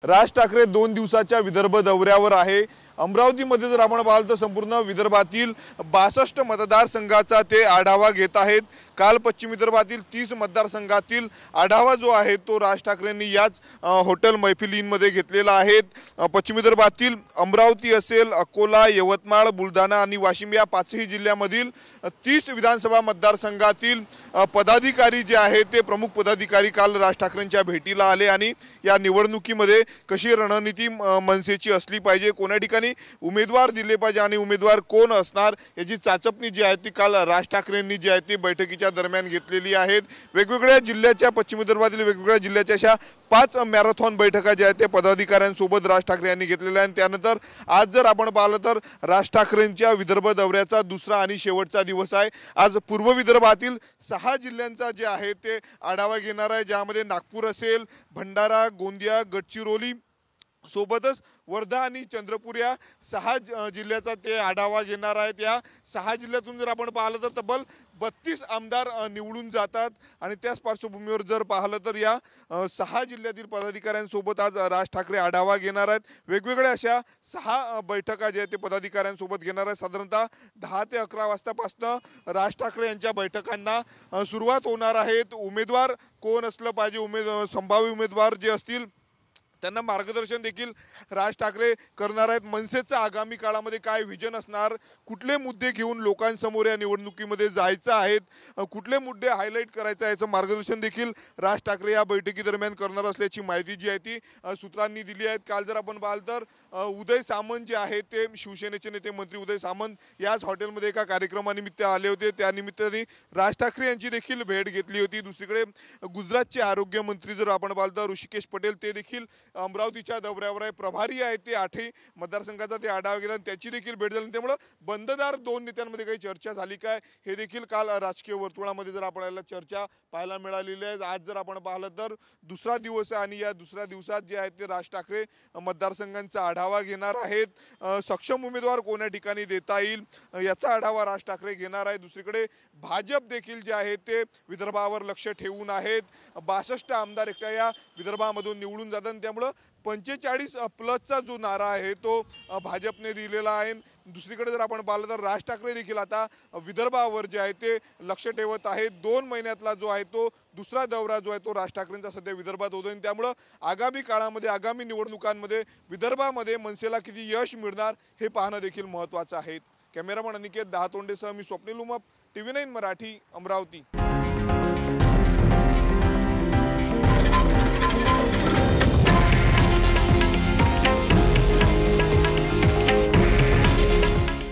राज ठाकरे 2 दिवसाच्या विदर्भ दौऱ्यावर आहे। अमरावतीमध्ये जर आपण पाहिलं तर संपूर्ण विदर्भातील 62 मतदारसंघाचा ते आढावा घेत आहेत। काल पश्चिम विदर्भातील 30 मतदारसंघातील आढावा जो आहे तो राज ठाकरेंनी याच हॉटेल मैफिलींमध्ये घेतलेला आहे। पश्चिम विदर्भातील अमरावती असेल, अकोला, यवतमाळ, बुलढाणा आणि वाशिम या पाचही जिल्ह्यामधील 30 विधानसभा मतदारसंघातील पदाधिकारी जे आहेत ते प्रमुख पदाधिकारी काल राज ठाकरेंच्या भेटीला आले आणि या निवडणुकीमध्ये कशी रणनीती मनसेची असली पाहिजे, कोणा ठिकाणी उमेदवार दिले पाहिजे आणि उमेदवार कोण असणार याची चाचपणी जी आहे ती काल राज ठाकरेंनी जी आहे ती बैठकीच्या दरम्यान घेतलेली आहेत। वेगवेगळ्या जिल्ह्याच्या पश्चिम विदर्भातील वेगवेगळ्या जिल्ह्याच्या अशा 5 मॅरेथॉन बैठका ज्या आहेत ते पदाधिकाऱ्यांसोबत राज ठाकरे यांनी घेतलेल्या आहेत। त्यानंतर आज जर आपण पाहिलं तर राज ठाकरेंच्या विदर्भ दौऱ्याचा दुसरा आणि शेवटचा दिवस आहे। आज पूर्व विदर्भातील 6 जिल्ह्यांचा जे आहे ते आढावा घेणार आहे, ज्यामध्ये नागपूर असेल, भंडारा, गोंदिया, गडचिरोली सोबतच वर्धा आणि चंद्रपूर या 6 जिल्ह्याचा ते आढावा घेणार आहेत। या 6 जिल्ह्यातून जर आपण पाहिलं तर तब्बल 32 आमदार निवडून जातात आणि त्याच पार्श्वभूमीवर जर पाहिलं तर या 6 जिल्ह्यातील पदाधिकाऱ्यांसोबत आज राज ठाकरे आढावा घेणार आहेत। वेगवेगळ्या अशा 6 बैठका जे आहेत ते पदाधिकाऱ्यांसोबत घेणार आहेत। साधारणतः 10 ते 11 वाजतापासून राज ठाकरे यांच्या बैठकांना सुरुवात होणार आहे। उमेदवार कोण असलं पाहिजे, संभाव्य उमेदवार जे असतील त्यांना मार्गदर्शन देखील राज ठाकरे करणार आहेत। मनसेचं आगामी काळामध्ये काय विजन असणार, कुठले मुद्दे घेऊन लोकांसमोर या निवडणुकीमध्ये जायचं आहेत, कुठले मुद्दे हायलाइट करायचे आहे याचं मार्गदर्शन देखील राज ठाकरे या बैठकी दरम्यान करणार असल्याची माहिती जी आहे ती सूत्रांनी दिली आहे। काल जर आपण पाहिलं तर उदय सामंत जे आहेत ते शिवसेनेचे नेते मंत्री उदय सामंत याच हॉटेलमध्ये एका कार्यक्रमानिमित्त आले होते। त्यानिमित्ताने राज ठाकरे यांची देखील भेट घेतली होती। दुसरीकडे गुजरातचे आरोग्य मंत्री जर आपण पाहिलं तर ऋषिकेश पटेल ते देखील अमरावतीच्या दौऱ्यावर आहे। प्रभारी आहे ते 8 मतदारसंघाचा ते आढावा घेतात, त्याची देखील भेट झाली। त्यामुळे बंददार 2 नेत्यांमध्ये काही चर्चा झाली काय हे देखील काल राजकीय वर्तुळामध्ये जर आपल्याला चर्चा पाहायला मिळालेली आहे। आज जर आपण पाहिलं तर दुसरा दिवस आहे आणि या दुसऱ्या दिवसात जे आहेत ते राज ठाकरे मतदारसंघांचा आढावा घेणार आहेत। सक्षम उमेदवार कोणा ठिकाणी देता येईल याचा आढावा राज ठाकरे घेणार आहे। दुसरीकडे भाजप देखील जे आहे ते विदर्भावर लक्ष ठेवून आहेत। 62 आमदार एकट्या या विदर्भामधून निवडून जातात, त्यामुळे 45+ जो नारा आहे तो भाजपने दिलेला आहे। दुसरीकडे जर आपण पाहिलं तर राज ठाकरे देखील आता विदर्भावर जे आहे ते लक्ष ठेवत आहेत। 2 महिन्यातला जो आहे तो दुसरा दौरा जो आहे तो राज ठाकरेंचा सध्या विदर्भात होतोय, त्यामुळे आगामी काळामध्ये आगामी निवडणुकांमध्ये विदर्भामध्ये मनसेला किती यश मिळणार हे पाहणं देखील महत्त्वाचं आहे। कॅमेरामन अनिकेत दहातोंडेसह मी स्वप्नील उमप, TV9 मराठी, अमरावती।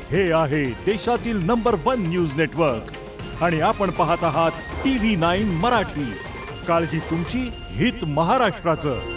हे आहे देशातील नंबर 1 न्यूज नेटवर्क आणि आपण पाहत आहात TV9 मराठी। काळजी तुमची, हित महाराष्ट्राचं।